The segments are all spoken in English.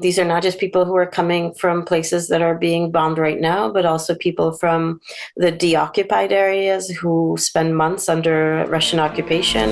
these are not just people who are coming from places that are being bombed right now, but also people from the deoccupied areas who spend months under Russian occupation.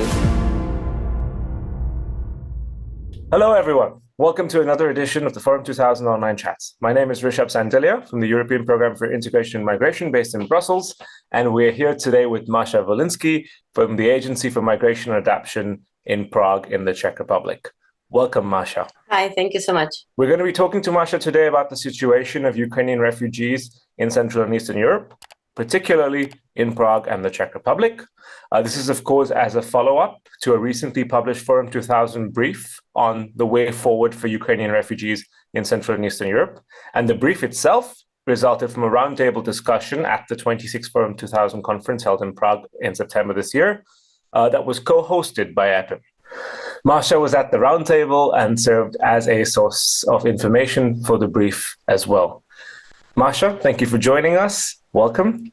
Hello, everyone. Welcome to another edition of the Forum 2000 Online Chats. My name is Hrishabh Sandilya from the European Programme for Integration and Migration based in Brussels, and we're here today with Masha Volynsky from the Agency for Migration and Adaption in Prague in the Czech Republic. Welcome, Masha. Hi, thank you so much. We're going to be talking to Masha today about the situation of Ukrainian refugees in Central and Eastern Europe, particularly in Prague and the Czech Republic. This is, of course, as a follow-up to a recently published Forum 2000 brief on the way forward for Ukrainian refugees in Central and Eastern Europe. And the brief itself resulted from a roundtable discussion at the 26th Forum 2000 conference held in Prague in September this year that was co-hosted by EPIM. Masha was at the roundtable and served as a source of information for the brief as well. Masha, thank you for joining us. Welcome.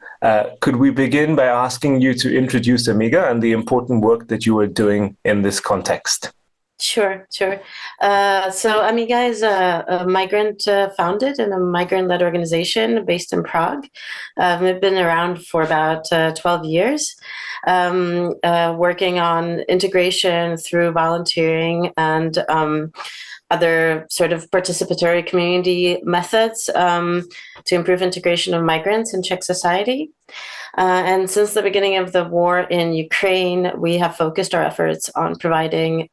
Could we begin by asking you to introduce AMIGA and the important work that you are doing in this context? Sure. So AMIGA is a migrant-founded and a migrant-led organization based in Prague. We've been around for about 12 years, working on integration through volunteering and other sort of participatory community methods to improve integration of migrants in Czech society. And since the beginning of the war in Ukraine, we have focused our efforts on providing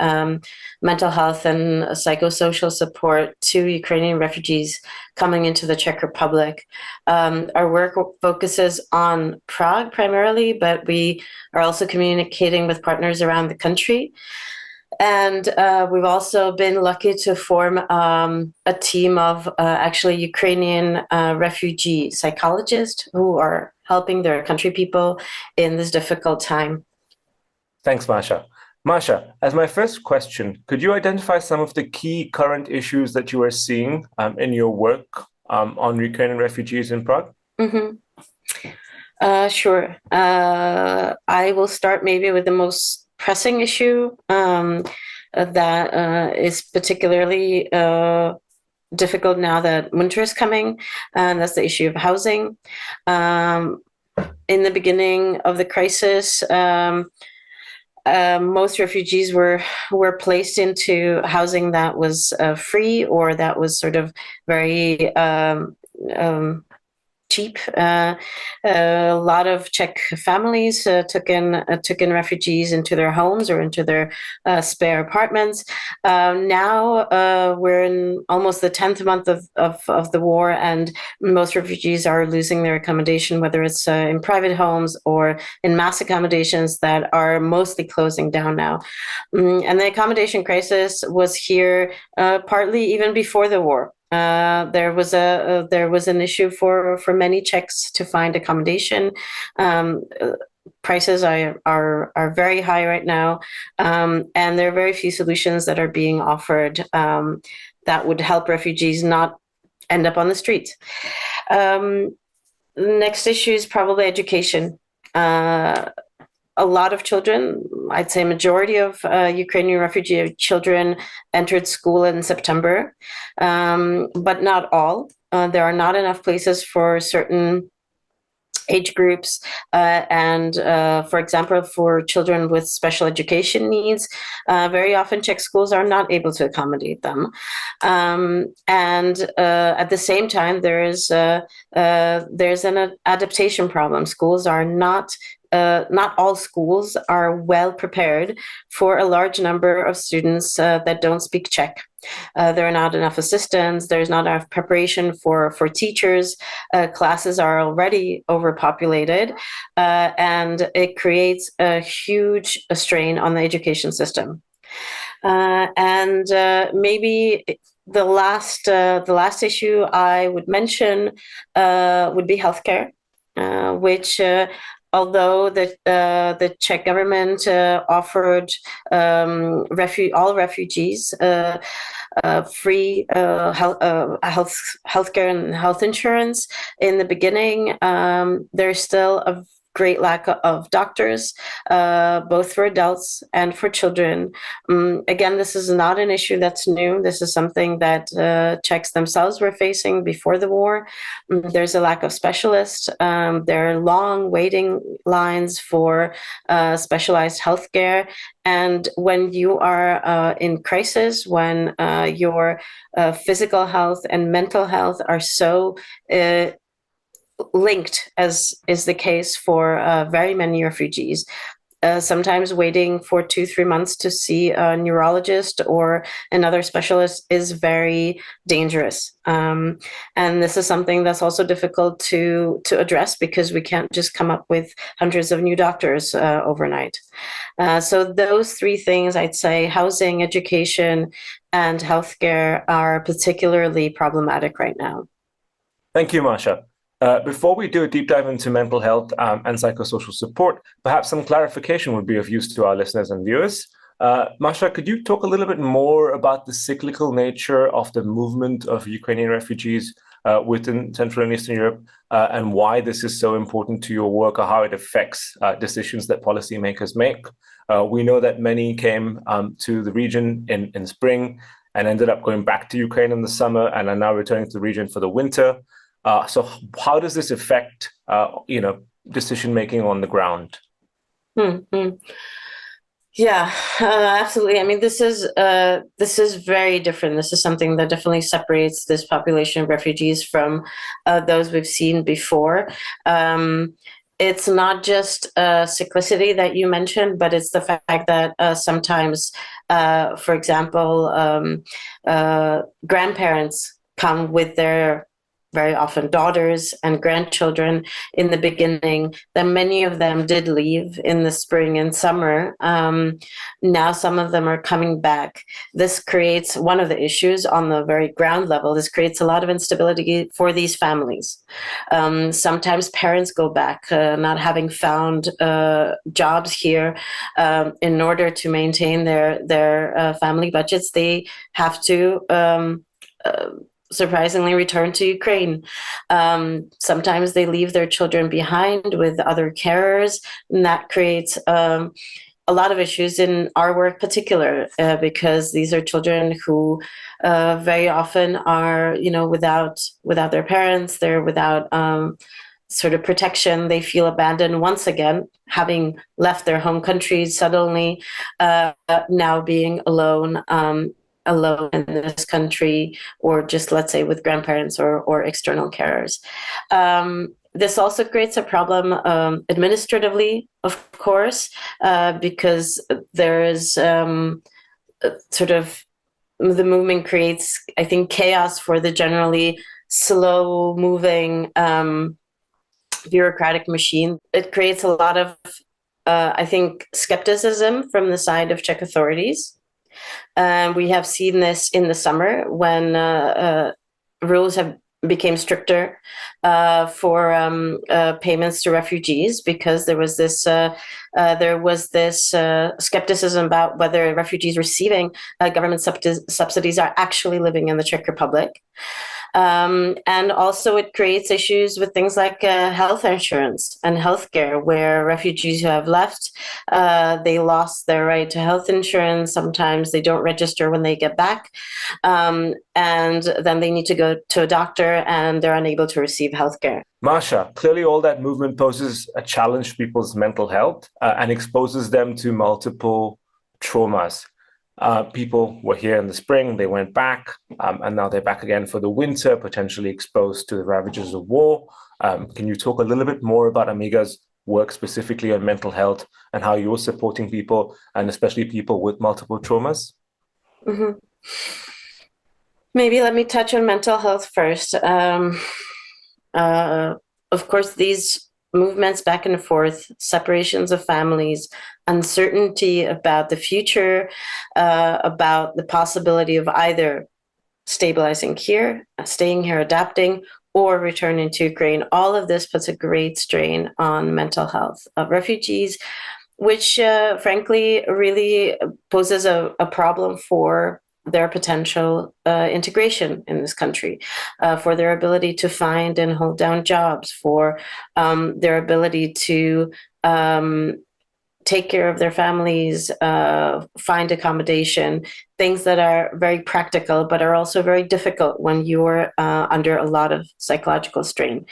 mental health and psychosocial support to Ukrainian refugees coming into the Czech Republic. Our work focuses on Prague primarily, but we are also communicating with partners around the country. And we've also been lucky to form a team of actually Ukrainian refugee psychologists who are helping their country people in this difficult time. Thanks, Masha. Masha, as my first question, could you identify some of the key current issues that you are seeing in your work on Ukrainian refugees in Prague? Mm-hmm. Sure. I will start maybe with the most pressing issue that is particularly difficult now that winter is coming, and that's the issue of housing. In the beginning of the crisis, most refugees were placed into housing that was free or that was sort of very cheap. A lot of Czech families took in refugees into their homes or into their spare apartments. Now we're in almost the 10th month of the war, and most refugees are losing their accommodation, whether it's in private homes or in mass accommodations that are mostly closing down now. And the accommodation crisis was here partly even before the war. There was an issue for many Czechs to find accommodation. Prices are very high right now, and there are very few solutions that are being offered that would help refugees not end up on the streets. Next issue is probably education. A lot of children, I'd say majority of Ukrainian refugee children entered school in September, but not all. There are not enough places for certain age groups, and for example, for children with special education needs, very often Czech schools are not able to accommodate them. And at the same time, there's an adaptation problem. Schools are not all schools are well prepared for a large number of students that don't speak Czech. There are not enough assistants. There's not enough preparation for teachers. Classes are already overpopulated, and it creates a huge strain on the education system. And maybe the last issue I would mention would be healthcare, which although the Czech government offered all refugees free healthcare and health insurance in the beginning, there's still a great lack of doctors, both for adults and for children. Again, this is not an issue that's new. This is something that Czechs themselves were facing before the war. There's a lack of specialists. There are long waiting lines for specialized healthcare. And when you are in crisis, when your physical health and mental health are so linked, as is the case for very many refugees, sometimes waiting for 2-3 months to see a neurologist or another specialist is very dangerous. And this is something that's also difficult to address, because we can't just come up with hundreds of new doctors overnight. So those three things, I'd say housing, education, and healthcare, are particularly problematic right now. Thank you, Masha. Before we do a deep dive into mental health and psychosocial support, perhaps some clarification would be of use to our listeners and viewers. Masha, could you talk a little bit more about the cyclical nature of the movement of Ukrainian refugees within Central and Eastern Europe, and why this is so important to your work, or how it affects decisions that policymakers make? We know that many came to the region in spring and ended up going back to Ukraine in the summer and are now returning to the region for the winter. So how does this affect, decision-making on the ground? Mm-hmm. Yeah, absolutely. I mean, this is very different. This is something that definitely separates this population of refugees from those we've seen before. It's not just cyclicity that you mentioned, but it's the fact that sometimes, for example, grandparents come with their very often daughters and grandchildren in the beginning. Then many of them did leave in the spring and summer. Now some of them are coming back. This creates one of the issues on the very ground level. This creates a lot of instability for these families. Sometimes parents go back, not having found jobs here. In order to maintain their family budgets, they have to surprisingly return to Ukraine. Sometimes they leave their children behind with other carers, and that creates a lot of issues in our work particular, because these are children who very often are, without their parents. They're without sort of protection. They feel abandoned once again, having left their home countries suddenly, now being alone in this country, or just, let's say, with grandparents or external carers. This also creates a problem administratively, of course, because there is sort of, the movement creates, I think, chaos for the generally slow-moving bureaucratic machine. It creates a lot of, I think, skepticism from the side of Czech authorities. We have seen this in the summer when rules have became stricter for payments to refugees, because there was this skepticism about whether refugees receiving government subsidies are actually living in the Czech Republic. And also it creates issues with things like health insurance and healthcare, where refugees who have left, they lost their right to health insurance. Sometimes they don't register when they get back. And then they need to go to a doctor and they're unable to receive healthcare. Masha, clearly all that movement poses a challenge to people's mental health and exposes them to multiple traumas. People were here in the spring, they went back, and now they're back again for the winter, potentially exposed to the ravages of war. Can you talk a little bit more about AMIGA's work specifically on mental health and how you're supporting people, and especially people with multiple traumas? Mm-hmm. Maybe let me touch on mental health first. Of course, these movements back and forth, separations of families, uncertainty about the future, about the possibility of either stabilizing here, staying here, adapting, or returning to Ukraine. All of this puts a great strain on mental health of refugees, which frankly really poses a problem for their potential integration in this country, for their ability to find and hold down jobs, for their ability to take care of their families, find accommodation, things that are very practical, but are also very difficult when you're under a lot of psychological strain.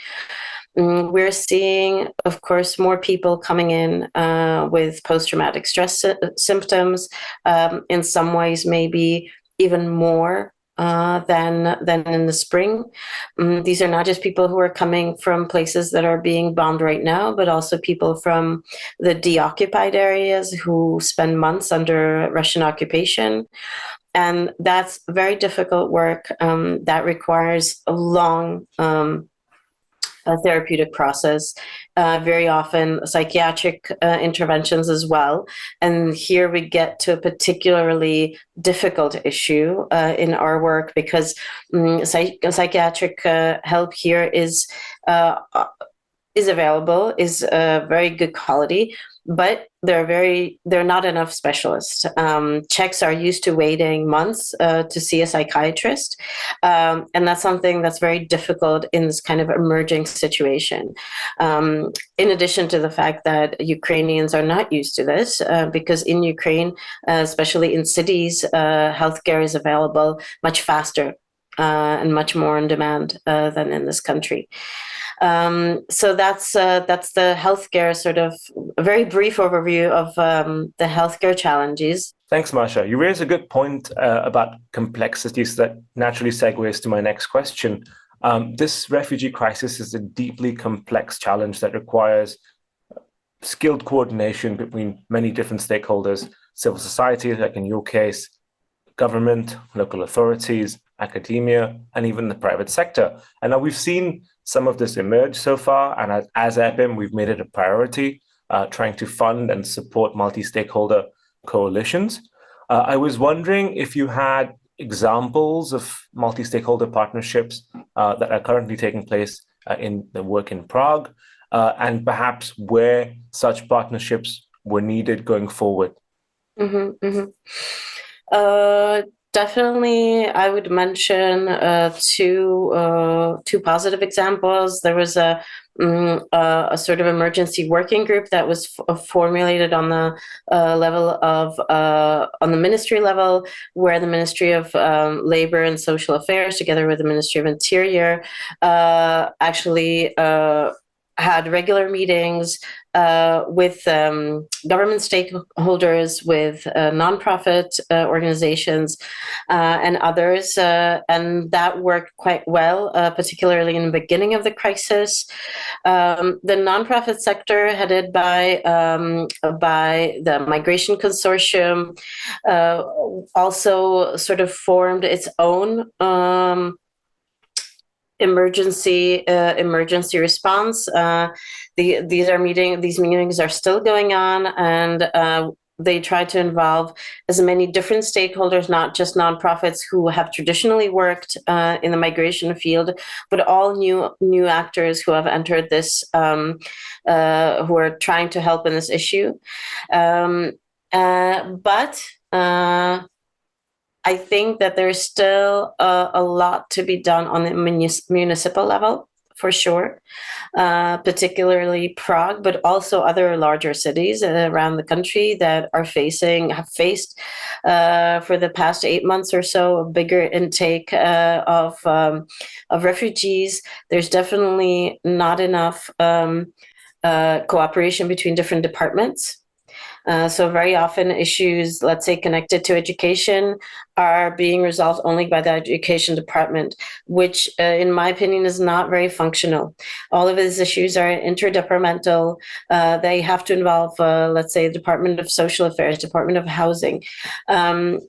We're seeing, of course, more people coming in with post-traumatic stress symptoms, in some ways maybe even more than in the spring. These are not just people who are coming from places that are being bombed right now, but also people from the deoccupied areas who spend months under Russian occupation. And that's very difficult work that requires a long therapeutic process, very often psychiatric interventions as well. And here we get to a particularly difficult issue in our work, because psychiatric help here is available, is very good quality, but they're not enough specialists. Czechs are used to waiting months to see a psychiatrist, and that's something that's very difficult in this kind of emerging situation. In addition to the fact that Ukrainians are not used to this, because in Ukraine, especially in cities, healthcare is available much faster and much more on demand than in this country. So that's the healthcare, sort of a very brief overview of the healthcare challenges. Thanks, Masha. You raise a good point about complexities that naturally segues to my next question. This refugee crisis is a deeply complex challenge that requires skilled coordination between many different stakeholders, civil society, like in your case, government, local authorities, academia, and even the private sector. And now we've seen some of this emerge so far, and as EPIM, we've made it a priority, trying to fund and support multi-stakeholder coalitions. I was wondering if you had examples of multi-stakeholder partnerships that are currently taking place in the work in Prague, and perhaps where such partnerships were needed going forward. Definitely, I would mention two positive examples. There was a sort of emergency working group that was formulated on the level of on the ministry level, where the Ministry of Labor and Social Affairs, together with the Ministry of Interior, actually had regular meetings with government stakeholders, with nonprofit organizations, and others. And that worked quite well, particularly in the beginning of the crisis. The nonprofit sector, headed by the Migration Consortium, also sort of formed its own emergency response. These meetings are still going on, and they try to involve as many different stakeholders, not just nonprofits who have traditionally worked in the migration field, but all new actors who have entered this, who are trying to help in this issue. But I think that there's still a lot to be done on the municipal level, for sure, particularly Prague, but also other larger cities around the country that have faced for the past 8 months or so a bigger intake of refugees. There's definitely not enough cooperation between different departments. So very often issues, let's say, connected to education are being resolved only by the education department, which in my opinion is not very functional. All of these issues are interdepartmental. They have to involve, let's say, the Department of Social Affairs, Department of Housing. I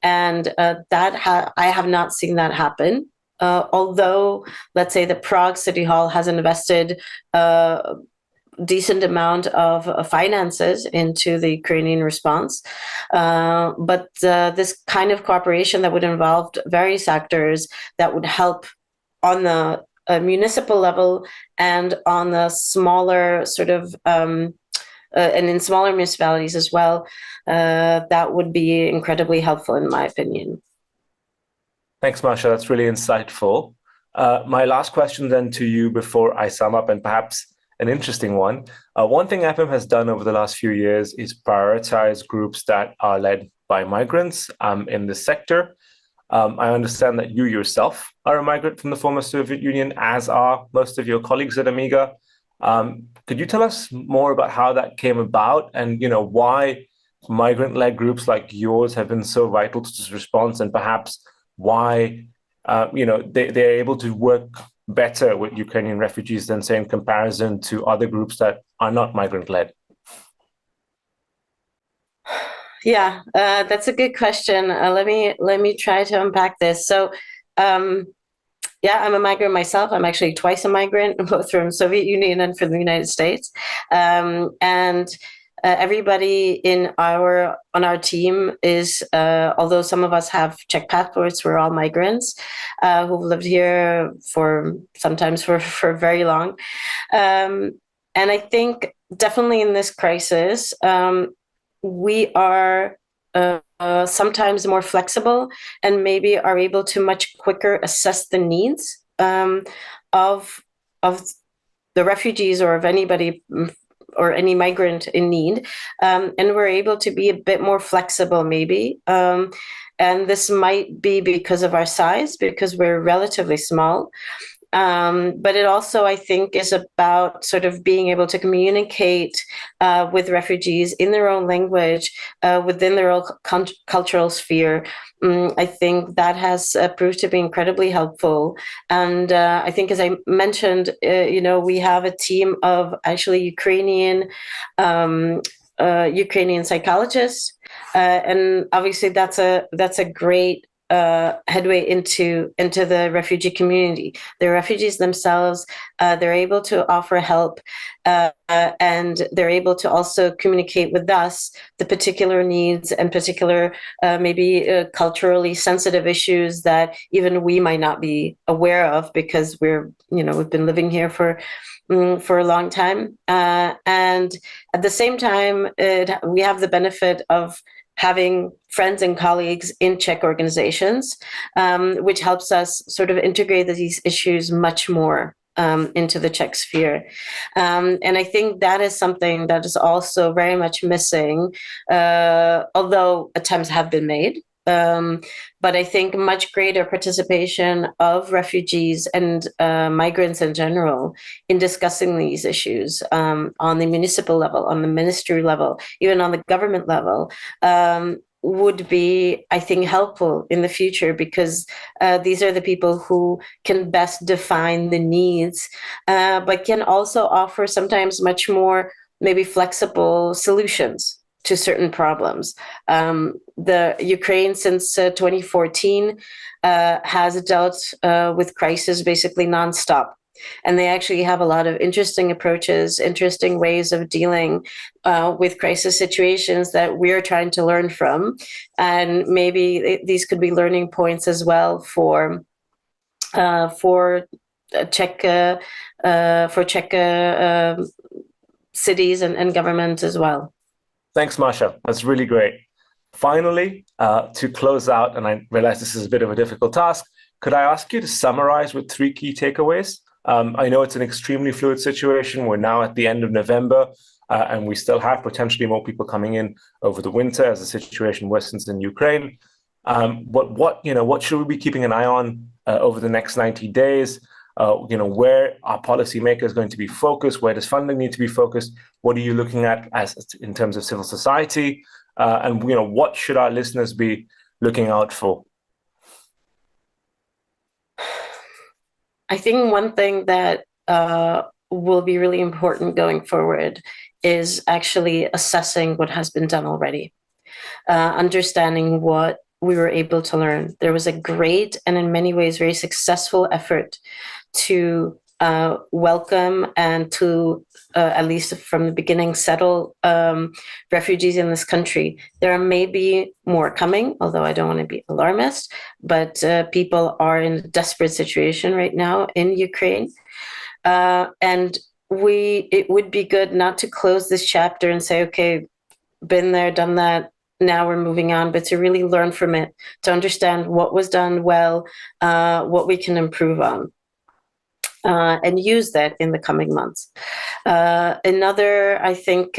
have not seen that happen. Although, let's say, the Prague City Hall has invested decent amount of finances into the Ukrainian response. But this kind of cooperation that would involve various actors that would help on the municipal level and on the smaller sort of, and in smaller municipalities as well, that would be incredibly helpful in my opinion. Thanks, Masha. That's really insightful. My last question then to you before I sum up, and perhaps an interesting one. One thing EPIM has done over the last few years is prioritize groups that are led by migrants in this sector. I understand that you yourself are a migrant from the former Soviet Union, as are most of your colleagues at AMIGA. Could you tell us more about how that came about, and why migrant-led groups like yours have been so vital to this response, and perhaps why they're able to work better with Ukrainian refugees than, say, in comparison to other groups that are not migrant-led? Yeah, that's a good question. Let me try to unpack this. So, yeah, I'm a migrant myself. I'm actually twice a migrant, both from Soviet Union and from the United States. And everybody on our team is, although some of us have Czech passports, we're all migrants who've lived here sometimes for very long. And I think definitely in this crisis, we are sometimes more flexible and maybe are able to much quicker assess the needs of the refugees or of anybody or any migrant in need. And we're able to be a bit more flexible maybe. And this might be because of our size, because we're relatively small. But it also, I think, is about sort of being able to communicate with refugees in their own language, within their own cultural sphere. I think that has proved to be incredibly helpful. And I think, as I mentioned, we have a team of actually Ukrainian psychologists, and obviously that's a great headway into the refugee community. The refugees themselves, they're able to offer help, and they're able to also communicate with us the particular needs and particular maybe culturally sensitive issues that even we might not be aware of, because we've been living here for a long time, and at the same time we have the benefit of having friends and colleagues in Czech organizations, which helps us sort of integrate these issues much more into the Czech sphere. And I think that is something that is also very much missing, although attempts have been made. But I think much greater participation of refugees and migrants in general in discussing these issues on the municipal level, on the ministry level, even on the government level, would be, I think, helpful in the future, because these are the people who can best define the needs, but can also offer sometimes much more maybe flexible solutions to certain problems. The Ukraine since 2014 has dealt with crisis basically nonstop. And they actually have a lot of interesting approaches, interesting ways of dealing with crisis situations that we're trying to learn from. And maybe these could be learning points as well for Czech cities and government as well. Thanks, Masha. That's really great. Finally, to close out, and I realize this is a bit of a difficult task, could I ask you to summarize with 3 key takeaways? I know it's an extremely fluid situation. We're now at the end of November, and we still have potentially more people coming in over the winter as the situation worsens in Ukraine. But what should we be keeping an eye on over the next 90 days? Where are policymakers going to be focused? Where does funding need to be focused? What are you looking at in terms of civil society? And what should our listeners be looking out for? I think one thing that will be really important going forward is actually assessing what has been done already, understanding what we were able to learn. There was a great and in many ways very successful effort to welcome and to, at least from the beginning, settle refugees in this country. There are maybe more coming, although I don't want to be alarmist, but people are in a desperate situation right now in Ukraine. And it would be good not to close this chapter and say, okay, been there, done that, now we're moving on, but to really learn from it, to understand what was done well, what we can improve on, and use that in the coming months. Another, I think,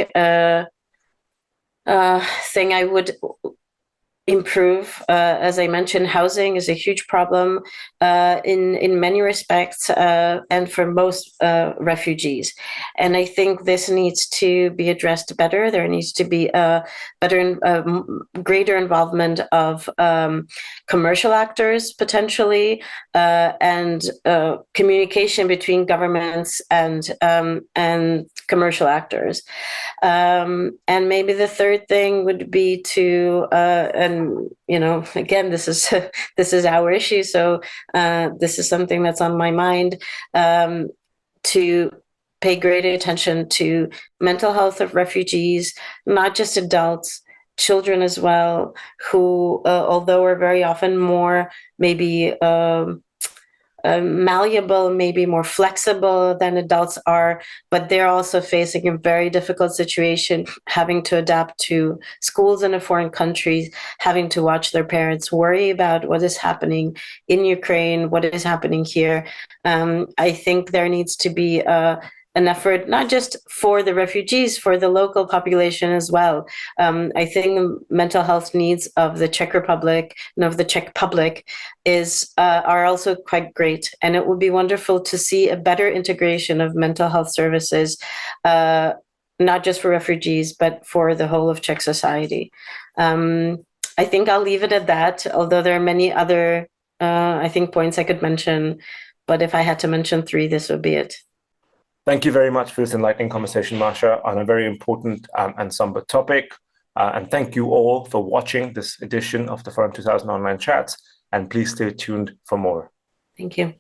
thing I would improve, as I mentioned, housing is a huge problem in many respects, and for most refugees. And I think this needs to be addressed better. There needs to be a better, greater involvement of commercial actors potentially, and communication between governments and commercial actors. And maybe the third thing would be to and again, this is our issue, so this is something that's on my mind, to pay greater attention to mental health of refugees, not just adults, children as well, who, although are very often more maybe malleable, maybe more flexible than adults are, but they're also facing a very difficult situation, having to adapt to schools in a foreign country, having to watch their parents worry about what is happening in Ukraine, what is happening here. I think there needs to be an effort, not just for the refugees, for the local population as well. I think mental health needs of the Czech Republic and of the Czech public are also quite great. And it would be wonderful to see a better integration of mental health services, not just for refugees, but for the whole of Czech society. I think I'll leave it at that, although there are many other, I think, points I could mention. But if I had to mention 3, this would be it. Thank you very much for this enlightening conversation, Masha, on a very important and somber topic. And thank you all for watching this edition of the Forum 2000 Online Chats. And please stay tuned for more. Thank you.